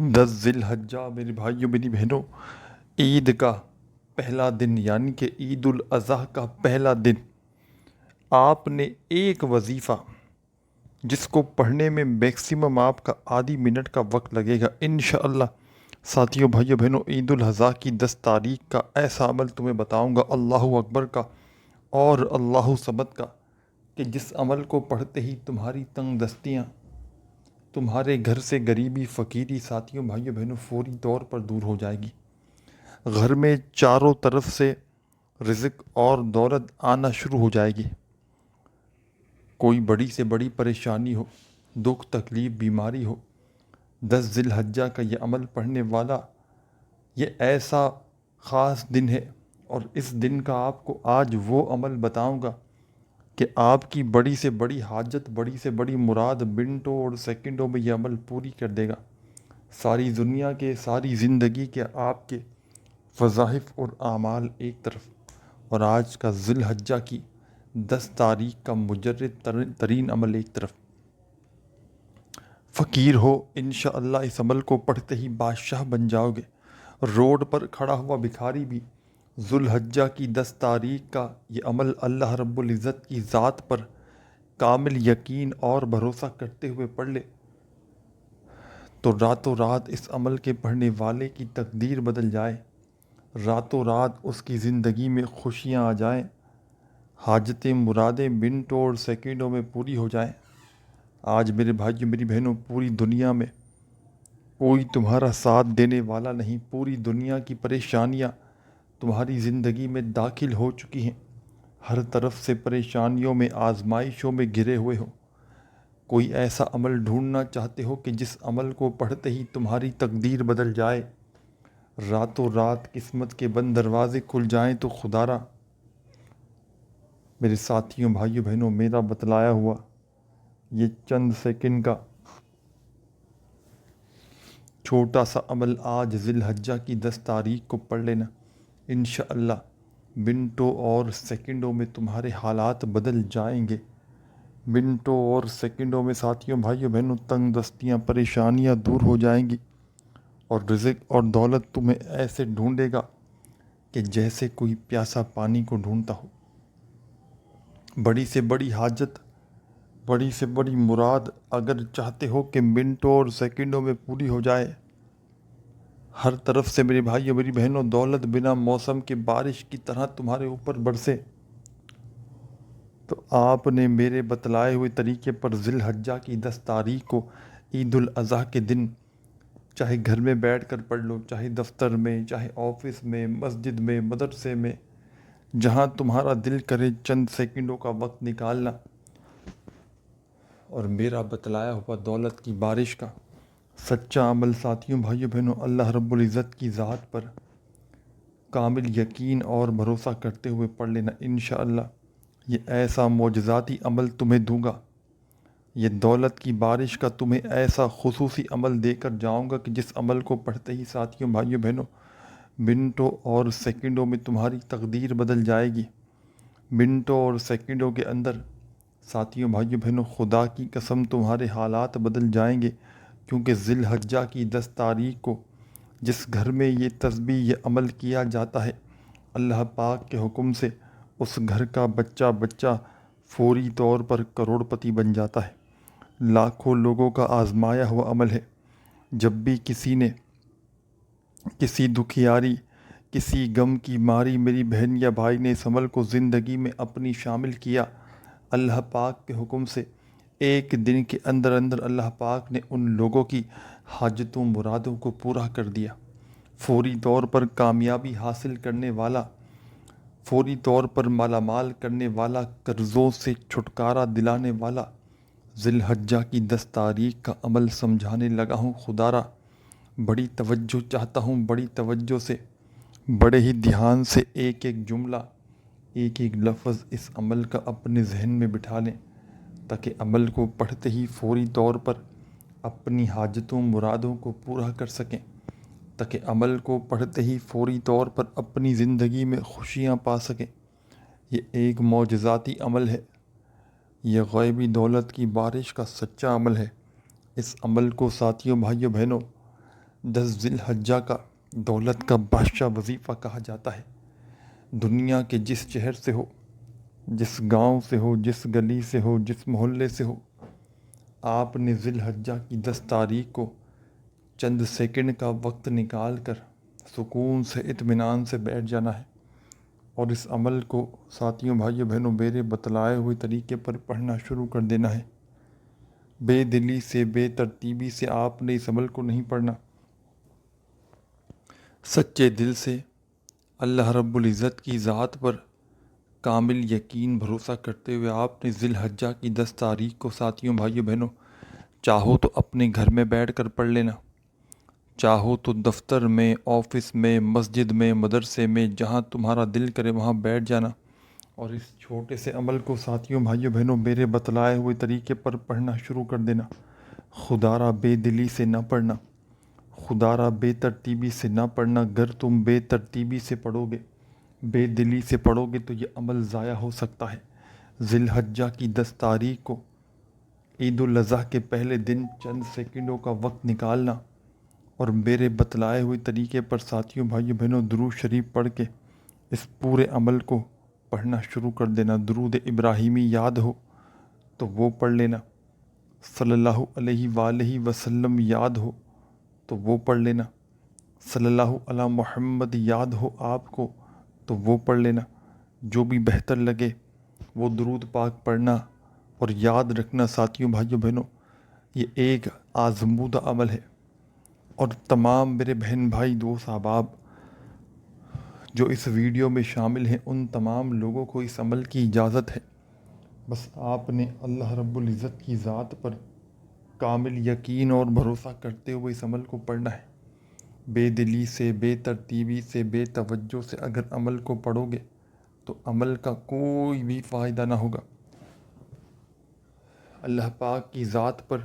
10 ذی الحجہ میرے بھائیوں میری بہنوں، عید کا پہلا دن یعنی کہ عید الاضحیٰ کا پہلا دن آپ نے ایک وظیفہ جس کو پڑھنے میں میکسیمم آپ کا آدھی منٹ کا وقت لگے گا انشاءاللہ۔ ساتھیوں بھائیوں بہنوں، عید الاضحیٰ کی 10 تاریخ کا ایسا عمل تمہیں بتاؤں گا اللہ اکبر کا اور اللہ صمد کا، کہ جس عمل کو پڑھتے ہی تمہاری تنگ دستیاں، تمہارے گھر سے غریبی فقیری ساتھیوں بھائیوں بہنوں فوری طور پر دور ہو جائے گی۔ گھر میں چاروں طرف سے رزق اور دولت آنا شروع ہو جائے گی۔ کوئی بڑی سے بڑی پریشانی ہو، دکھ تکلیف بیماری ہو، 10 ذی الحجہ کا یہ عمل پڑھنے والا، یہ ایسا خاص دن ہے، اور اس دن کا آپ کو آج وہ عمل بتاؤں گا کہ آپ کی بڑی سے بڑی حاجت، بڑی سے بڑی مراد منٹوں اور سیکنڈوں میں یہ عمل پوری کر دے گا۔ ساری دنیا کے، ساری زندگی کے آپ کے وظائف اور اعمال ایک طرف، اور آج کا ذی الحجہ کی 10 تاریخ کا مجرد ترین عمل ایک طرف۔ فقیر ہو انشاءاللہ اس عمل کو پڑھتے ہی بادشاہ بن جاؤ گے۔ روڈ پر کھڑا ہوا بھکاری بھی ذی الحجہ کی 10 تاریخ کا یہ عمل اللہ رب العزت کی ذات پر کامل یقین اور بھروسہ کرتے ہوئے پڑھ لے تو راتوں رات اس عمل کے پڑھنے والے کی تقدیر بدل جائے، راتوں رات اس کی زندگی میں خوشیاں آ جائیں، حاجتیں مرادیں منٹوں اور سیکنڈوں میں پوری ہو جائیں۔ آج میرے بھائیوں میری بہنوں، پوری دنیا میں کوئی تمہارا ساتھ دینے والا نہیں، پوری دنیا کی پریشانیاں تمہاری زندگی میں داخل ہو چکی ہیں، ہر طرف سے پریشانیوں میں، آزمائشوں میں گھرے ہوئے ہو۔ کوئی ایسا عمل ڈھونڈنا چاہتے ہو کہ جس عمل کو پڑھتے ہی تمہاری تقدیر بدل جائے، راتوں رات قسمت کے بند دروازے کھل جائیں تو خدا را میرے ساتھیوں بھائیوں بہنوں، میرا بتلایا ہوا یہ چند سیکنڈ کا چھوٹا سا عمل آج ذی الحجہ کی 10 تاریخ کو پڑھ لینا، انشاءاللہ منٹوں اور سیکنڈوں میں تمہارے حالات بدل جائیں گے۔ منٹوں اور سیکنڈوں میں ساتھیوں بھائیوں بہنوں تنگ دستیاں، پریشانیاں دور ہو جائیں گی، اور رزق اور دولت تمہیں ایسے ڈھونڈے گا کہ جیسے کوئی پیاسا پانی کو ڈھونڈتا ہو۔ بڑی سے بڑی حاجت، بڑی سے بڑی مراد اگر چاہتے ہو کہ منٹوں اور سیکنڈوں میں پوری ہو جائے، ہر طرف سے میرے بھائیوں میری بہنوں دولت بنا موسم کے بارش کی طرح تمہارے اوپر برسے، تو آپ نے میرے بتلائے ہوئے طریقے پر ذی الحجہ کی 10 تاریخ کو عید الاضحیٰ کے دن چاہے گھر میں بیٹھ کر پڑھ لو، چاہے دفتر میں، چاہے آفس میں، مسجد میں، مدرسے میں، جہاں تمہارا دل کرے چند سیکنڈوں کا وقت نکالنا، اور میرا بتلایا ہوا دولت کی بارش کا سچا عمل ساتھیوں بھائیوں بہنوں اللہ رب العزت کی ذات پر کامل یقین اور بھروسہ کرتے ہوئے پڑھ لینا انشاءاللہ۔ یہ ایسا معجزاتی عمل تمہیں دوں گا، یہ دولت کی بارش کا تمہیں ایسا خصوصی عمل دے کر جاؤں گا کہ جس عمل کو پڑھتے ہی ساتھیوں بھائیوں بہنوں منٹوں اور سیکنڈوں میں تمہاری تقدیر بدل جائے گی۔ منٹوں اور سیکنڈوں کے اندر ساتھیوں بھائیوں بہنوں خدا کی قسم تمہارے حالات بدل جائیں گے، کیونکہ ذی الحجہ کی 10 تاریخ کو جس گھر میں یہ تسبیح، یہ عمل کیا جاتا ہے، اللہ پاک کے حکم سے اس گھر کا بچہ بچہ فوری طور پر کروڑ پتی بن جاتا ہے۔ لاکھوں لوگوں کا آزمایا ہوا عمل ہے۔ جب بھی کسی نے کسی دکھیاری، کسی غم کی ماری میری بہن یا بھائی نے اس عمل کو زندگی میں اپنی شامل کیا، اللہ پاک کے حکم سے ایک دن کے اندر اندر اللہ پاک نے ان لوگوں کی حاجتوں مرادوں کو پورا کر دیا۔ فوری طور پر کامیابی حاصل کرنے والا، فوری طور پر مالا مال کرنے والا، قرضوں سے چھٹکارا دلانے والا ذی الحجہ کی 10 تاریخ کا عمل سمجھانے لگا ہوں۔ خدا را بڑی توجہ چاہتا ہوں، بڑی توجہ سے، بڑے ہی دھیان سے ایک ایک جملہ، ایک ایک لفظ اس عمل کا اپنے ذہن میں بٹھا لیں، تاکہ عمل کو پڑھتے ہی فوری طور پر اپنی حاجتوں مرادوں کو پورا کر سکیں، تاکہ عمل کو پڑھتے ہی فوری طور پر اپنی زندگی میں خوشیاں پا سکیں۔ یہ ایک معجزاتی عمل ہے، یہ غیبی دولت کی بارش کا سچا عمل ہے۔ اس عمل کو ساتھیوں بھائیوں بہنوں 10 ذی الحجہ کا دولت کا بادشاہ وظیفہ کہا جاتا ہے۔ دنیا کے جس شہر سے ہو، جس گاؤں سے ہو، جس گلی سے ہو، جس محلے سے ہو، آپ نے ذی الحجہ کی 10 تاریخ کو چند سیکنڈ کا وقت نکال کر سکون سے اطمینان سے بیٹھ جانا ہے اور اس عمل کو ساتھیوں، بھائیوں، بہنوں، میرے بتلائے ہوئے طریقے پر پڑھنا شروع کر دینا ہے۔ بے دلی سے، بے ترتیبی سے آپ نے اس عمل کو نہیں پڑھنا۔ سچے دل سے اللہ رب العزت کی ذات پر کامل یقین بھروسہ کرتے ہوئے آپ نے ذی الحجہ کی 10 تاریخ کو ساتھیوں، بھائیوں، بہنوں، چاہو تو اپنے گھر میں بیٹھ کر پڑھ لینا، چاہو تو دفتر میں، آفس میں، مسجد میں، مدرسے میں، جہاں تمہارا دل کرے وہاں بیٹھ جانا اور اس چھوٹے سے عمل کو ساتھیوں، بھائیوں، بہنوں، میرے بتلائے ہوئے طریقے پر پڑھنا شروع کر دینا۔ خدا را بے دلی سے نہ پڑھنا، خدا را بے ترتیبی سے نہ پڑھنا۔ اگر تم بے ترتیبی سے پڑھو گے، بے دلی سے پڑھو گے تو یہ عمل ضائع ہو سکتا ہے۔ ذی الحجہ کی 10 تاریخ کو عید الاضحیٰ کے پہلے دن چند سیکنڈوں کا وقت نکالنا اور میرے بتلائے ہوئے طریقے پر ساتھیوں، بھائیوں، بہنوں، درود شریف پڑھ کے اس پورے عمل کو پڑھنا شروع کر دینا۔ درود ابراہیمی یاد ہو تو وہ پڑھ لینا، صلی اللہ علیہ وآلہ وسلم یاد ہو تو وہ پڑھ لینا، صلی اللہ علی محمد یاد ہو آپ کو تو وہ پڑھ لینا۔ جو بھی بہتر لگے وہ درود پاک پڑھنا اور یاد رکھنا ساتھیوں، بھائیوں، بہنوں، یہ ایک آزمودہ عمل ہے اور تمام میرے بہن بھائی دوست احباب جو اس ویڈیو میں شامل ہیں ان تمام لوگوں کو اس عمل کی اجازت ہے۔ بس آپ نے اللہ رب العزت کی ذات پر کامل یقین اور بھروسہ کرتے ہوئے اس عمل کو پڑھنا ہے۔ بے دلی سے، بے ترتیبی سے، بے توجہ سے اگر عمل کو پڑھو گے تو عمل کا کوئی بھی فائدہ نہ ہوگا۔ اللہ پاک کی ذات پر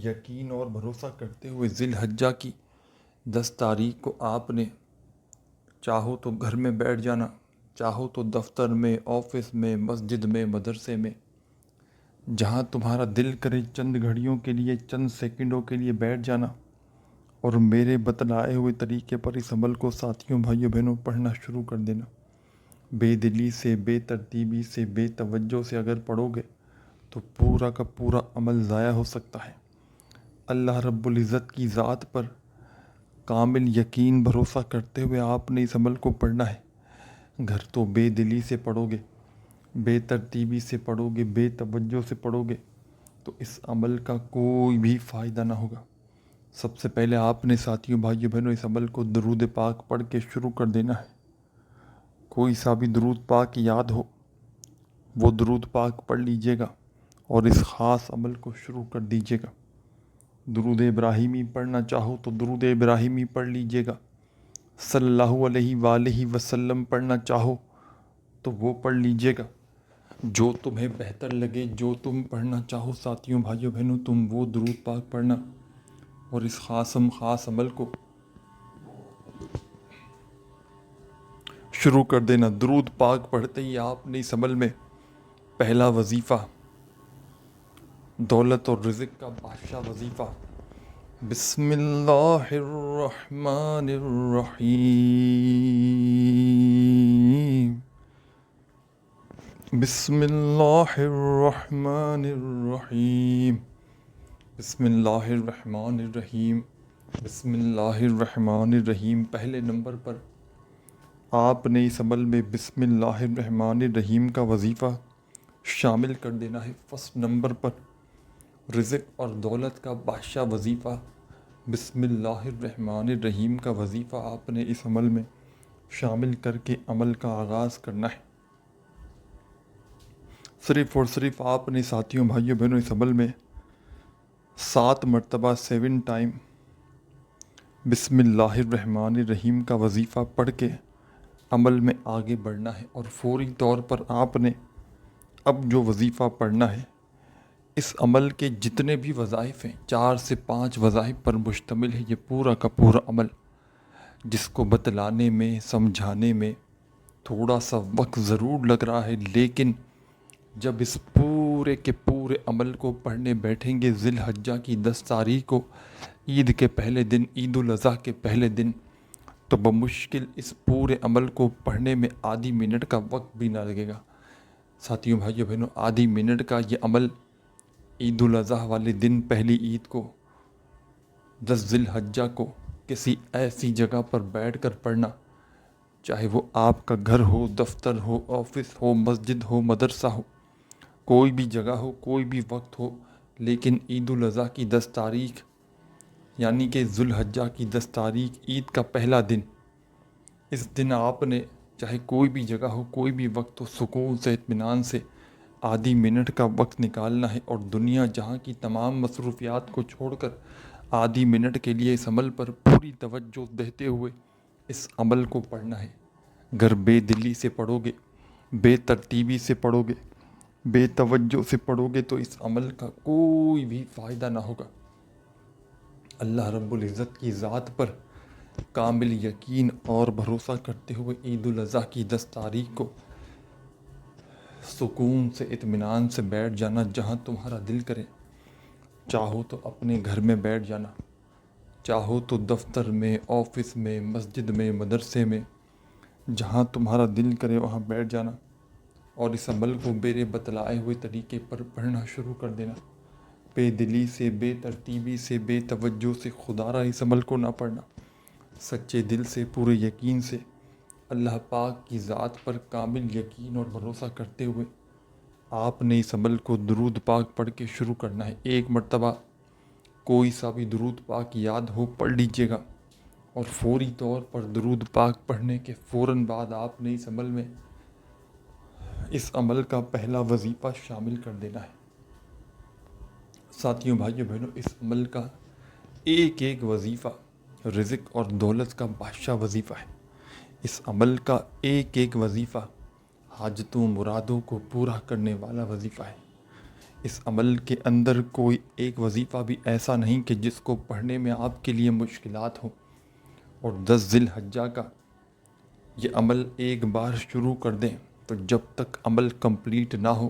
یقین اور بھروسہ کرتے ہوئے ذی الحجہ کی 10 تاریخ کو آپ نے چاہو تو گھر میں بیٹھ جانا، چاہو تو دفتر میں، آفس میں، مسجد میں، مدرسے میں، جہاں تمہارا دل کرے چند گھڑیوں کے لیے، چند سیکنڈوں کے لیے بیٹھ جانا اور میرے بتلائے ہوئے طریقے پر اس عمل کو ساتھیوں، بھائیوں، بہنوں، پڑھنا شروع کر دینا۔ بے دلی سے، بے ترتیبی سے، بے توجہ سے اگر پڑھو گے تو پورا کا پورا عمل ضائع ہو سکتا ہے۔ اللہ رب العزت کی ذات پر کامل یقین بھروسہ کرتے ہوئے آپ نے اس عمل کو پڑھنا ہے۔ گھر تو بے دلی سے پڑھو گے، بے ترتیبی سے پڑھو گے، بے توجہ سے پڑھو گے تو اس عمل کا کوئی بھی فائدہ نہ ہوگا۔ سب سے پہلے آپ نے ساتھیوں، بھائیوں، بہنوں، اس عمل کو درود پاک پڑھ کے شروع کر دینا ہے۔ کوئی سا بھی درود پاک یاد ہو وہ درود پاک پڑھ لیجئے گا اور اس خاص عمل کو شروع کر دیجئے گا۔ درود ابراہیمی پڑھنا چاہو تو درود ابراہیمی پڑھ لیجئے گا، صلی اللہ علیہ وآلہ وسلم پڑھنا چاہو تو وہ پڑھ لیجئے گا۔ جو تمہیں بہتر لگے، جو تم پڑھنا چاہو ساتھیوں، بھائیوں، بہنوں، تم وہ درود پاک پڑھنا اور اس خاص عمل کو شروع کر دینا۔ درود پاک پڑھتے ہی آپ نے اس عمل میں پہلا وظیفہ، دولت اور رزق کا بادشاہ وظیفہ، بسم اللہ الرحمن الرحیم، بسم اللہ الرحمن الرحیم، بسم اللہ الرحمن الرحیم، بسم اللہ الرحمن الرحیم۔ پہلے نمبر پر آپ نے اس عمل میں بسم اللہ الرحمن الرحیم کا وظیفہ شامل کر دینا ہے۔ فرسٹ نمبر پر رزق اور دولت کا بادشاہ وظیفہ، بسم اللہ الرحمن الرحیم کا وظیفہ آپ نے اس عمل میں شامل کر کے عمل کا آغاز کرنا ہے۔ صرف اور صرف آپ نے ساتھیوں، بھائیوں، بہنوں، اس عمل میں 7 مرتبہ 7 ٹائم بسم اللہ الرحمن الرحیم کا وظیفہ پڑھ کے عمل میں آگے بڑھنا ہے اور فوری طور پر آپ نے اب جو وظیفہ پڑھنا ہے، اس عمل کے جتنے بھی وظائف ہیں 4 سے 5 وظائف پر مشتمل ہے یہ پورا کا پورا عمل، جس کو بتلانے میں، سمجھانے میں تھوڑا سا وقت ضرور لگ رہا ہے، لیکن جب اس پورے پورے کے پورے عمل کو پڑھنے بیٹھیں گے ذی الحجہ کی 10 تاریخ کو، عید کے پہلے دن، عید الاضحیٰ کے پہلے دن، تو بمشکل اس پورے عمل کو پڑھنے میں آدھی منٹ کا وقت بھی نہ لگے گا۔ ساتھیوں، بھائیوں، بہنوں، آدھی منٹ کا یہ عمل عید الاضحیٰ والے دن، پہلی عید کو، 10 ذی الحجہ کو، کسی ایسی جگہ پر بیٹھ کر پڑھنا، چاہے وہ آپ کا گھر ہو، دفتر ہو، آفس ہو، مسجد ہو، مدرسہ ہو، کوئی بھی جگہ ہو، کوئی بھی وقت ہو، لیکن عید الاضحیٰ کی 10 تاریخ یعنی کہ ذی الحجہ کی 10 تاریخ، عید کا پہلا دن، اس دن آپ نے چاہے کوئی بھی جگہ ہو، کوئی بھی وقت ہو، سکون سے، اطمینان سے آدھی منٹ کا وقت نکالنا ہے اور دنیا جہاں کی تمام مصروفیات کو چھوڑ کر آدھی منٹ کے لیے اس عمل پر پوری توجہ دیتے ہوئے اس عمل کو پڑھنا ہے۔ اگر بے دلی سے پڑھو گے، بے ترتیبی سے پڑھو گے، بے توجہ سے پڑھو گے تو اس عمل کا کوئی بھی فائدہ نہ ہوگا۔ اللہ رب العزت کی ذات پر کامل یقین اور بھروسہ کرتے ہوئے عید الاضحیٰ کی 10 تاریخ کو سکون سے، اطمینان سے بیٹھ جانا جہاں تمہارا دل کرے۔ چاہو تو اپنے گھر میں بیٹھ جانا، چاہو تو دفتر میں، آفس میں، مسجد میں، مدرسے میں، جہاں تمہارا دل کرے وہاں بیٹھ جانا اور اس عمل کو میرے بتلائے ہوئے طریقے پر پڑھنا شروع کر دینا۔ بے دلی سے، بے ترتیبی سے، بے توجہ سے خدا را اس عمل کو نہ پڑھنا، سچے دل سے، پورے یقین سے، اللہ پاک کی ذات پر کامل یقین اور بھروسہ کرتے ہوئے آپ نے اس عمل کو درود پاک پڑھ کے شروع کرنا ہے۔ ایک مرتبہ کوئی سا بھی درود پاک یاد ہو پڑھ لیجئے گا اور فوری طور پر درود پاک پڑھنے کے فوراً بعد آپ نے اس عمل میں، اس عمل کا پہلا وظیفہ شامل کر دینا ہے۔ ساتھیوں، بھائیوں، بہنوں، اس عمل کا ایک ایک وظیفہ رزق اور دولت کا بادشاہ وظیفہ ہے۔ اس عمل کا ایک ایک وظیفہ حاجتوں، مرادوں کو پورا کرنے والا وظیفہ ہے۔ اس عمل کے اندر کوئی ایک وظیفہ بھی ایسا نہیں کہ جس کو پڑھنے میں آپ کے لیے مشکلات ہوں، اور 10 ذی الحجہ کا یہ عمل ایک بار شروع کر دیں تو جب تک عمل کمپلیٹ نہ ہو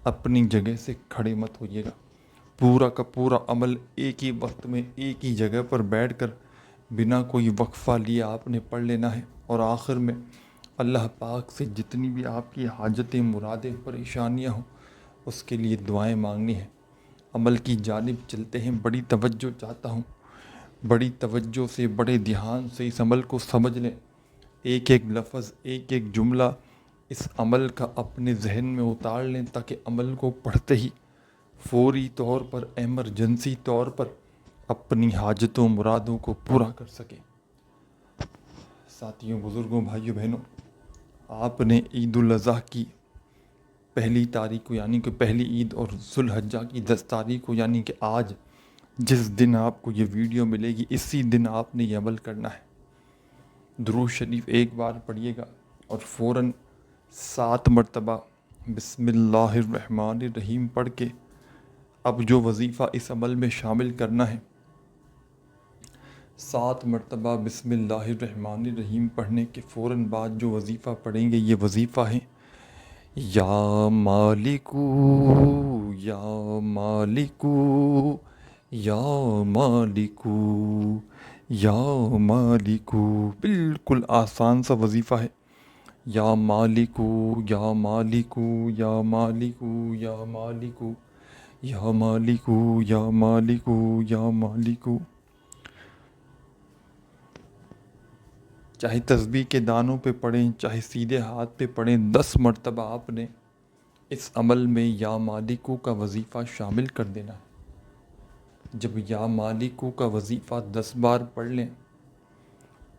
اپنی جگہ سے کھڑے مت ہوئیے گا۔ پورا کا پورا عمل ایک ہی وقت میں، ایک ہی جگہ پر بیٹھ کر بنا کوئی وقفہ لیے آپ نے پڑھ لینا ہے، اور آخر میں اللہ پاک سے جتنی بھی آپ کی حاجتیں، مرادیں، پریشانیاں ہوں اس کے لیے دعائیں مانگنی ہیں۔ عمل کی جانب چلتے ہیں، بڑی توجہ چاہتا ہوں، بڑی توجہ سے، بڑے دھیان سے اس عمل کو سمجھ لیں، ایک ایک لفظ، ایک ایک جملہ اس عمل کا اپنے ذہن میں اتار لیں تاکہ عمل کو پڑھتے ہی فوری طور پر، ایمرجنسی طور پر اپنی حاجتوں، مرادوں کو پورا کر سکیں۔ ساتھیوں، بزرگوں، بھائیوں، بہنوں، آپ نے عید الاضحیٰ کی پہلی تاریخ کو یعنی کہ پہلی عید اور ذی الحجہ کی 10 تاریخ کو یعنی کہ آج جس دن آپ کو یہ ویڈیو ملے گی اسی دن آپ نے یہ عمل کرنا ہے۔ درود شریف ایک بار پڑھیے گا اور فوراً 7 مرتبہ بسم اللہ الرحمن الرحیم پڑھ کے اب جو وظیفہ اس عمل میں شامل کرنا ہے، 7 مرتبہ بسم اللہ الرحمن الرحیم پڑھنے کے فوراً بعد جو وظیفہ پڑھیں گے یہ وظیفہ ہے: یا مالکو، یا مالکو، یا مالکو، یا مالکو۔ بالکل آسان سا وظیفہ ہے۔ یا مالکو، یا مالکو، یا مالکو، یا مالکو، یا مالکو، یا مالکو، یا مالکو۔ چاہے تسبیح کے دانوں پہ پڑھیں، چاہے سیدھے ہاتھ پہ پڑھیں، 10 مرتبہ آپ نے اس عمل میں یا مالکو کا وظیفہ شامل کر دینا ہے۔ جب یا مالکو کا وظیفہ 10 بار پڑھ لیں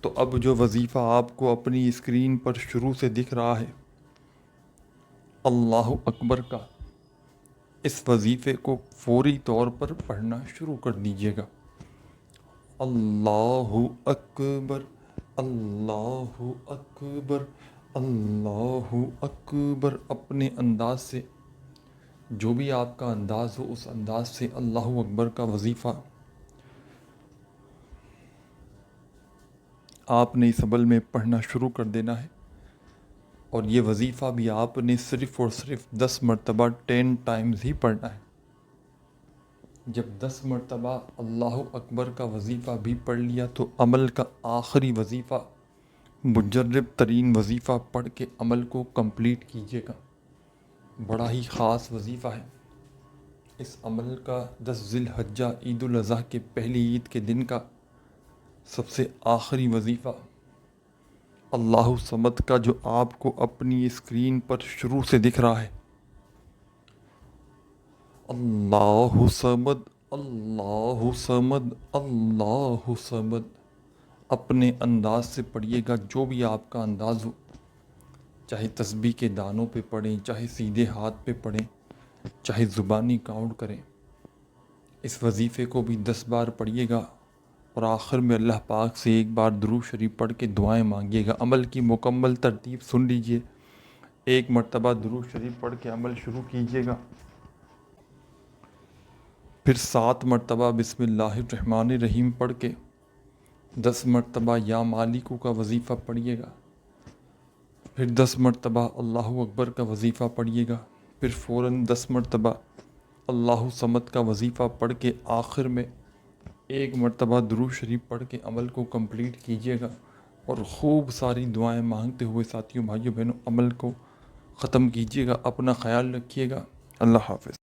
تو اب جو وظیفہ آپ کو اپنی اسکرین پر شروع سے دکھ رہا ہے اللہ اکبر کا، اس وظیفے کو فوری طور پر پڑھنا شروع کر دیجیے گا۔ اللہ اکبر، اللہ اکبر، اللہ اکبر۔ اپنے انداز سے، جو بھی آپ کا انداز ہو اس انداز سے اللہ اکبر کا وظیفہ آپ نے اس عمل میں پڑھنا شروع کر دینا ہے، اور یہ وظیفہ بھی آپ نے صرف اور صرف 10 مرتبہ 10 ٹائمز ہی پڑھنا ہے۔ جب 10 مرتبہ اللہ اکبر کا وظیفہ بھی پڑھ لیا تو عمل کا آخری وظیفہ، مجرب ترین وظیفہ پڑھ کے عمل کو کمپلیٹ کیجیے گا۔ بڑا ہی خاص وظیفہ ہے۔ اس عمل کا 10 ذی الحجہ عید الاضحیٰ کے پہلی عید کے دن کا سب سے آخری وظیفہ، اللہ صمد کا، جو آپ کو اپنی اسکرین پر شروع سے دکھ رہا ہے، اللہ صمد اللہ صمد اللہ صمد، اپنے انداز سے پڑھیے گا، جو بھی آپ کا انداز ہو، چاہے تسبیح کے دانوں پہ پڑھیں، چاہے سیدھے ہاتھ پہ پڑھیں، چاہے زبانی کاؤنٹ کریں۔ اس وظیفے کو بھی 10 بار پڑھیے گا اور آخر میں اللہ پاک سے ایک بار درود شریف پڑھ کے دعائیں مانگیے گا۔ عمل کی مکمل ترتیب سن لیجئے۔ 1 مرتبہ درود شریف پڑھ کے عمل شروع کیجیے گا، پھر 7 مرتبہ بسم اللہ الرحمن الرحیم پڑھ کے 10 مرتبہ یا مالکو کا وظیفہ پڑھیے گا، پھر 10 مرتبہ اللہ اکبر کا وظیفہ پڑھیے گا، پھر فوراً 10 مرتبہ اللہ صمد کا وظیفہ پڑھ کے آخر میں 1 مرتبہ درود شریف پڑھ کے عمل کو کمپلیٹ کیجیے گا، اور خوب ساری دعائیں مانگتے ہوئے ساتھیوں بھائیوں بہنوں عمل کو ختم کیجیے گا۔ اپنا خیال رکھیے گا۔ اللہ حافظ۔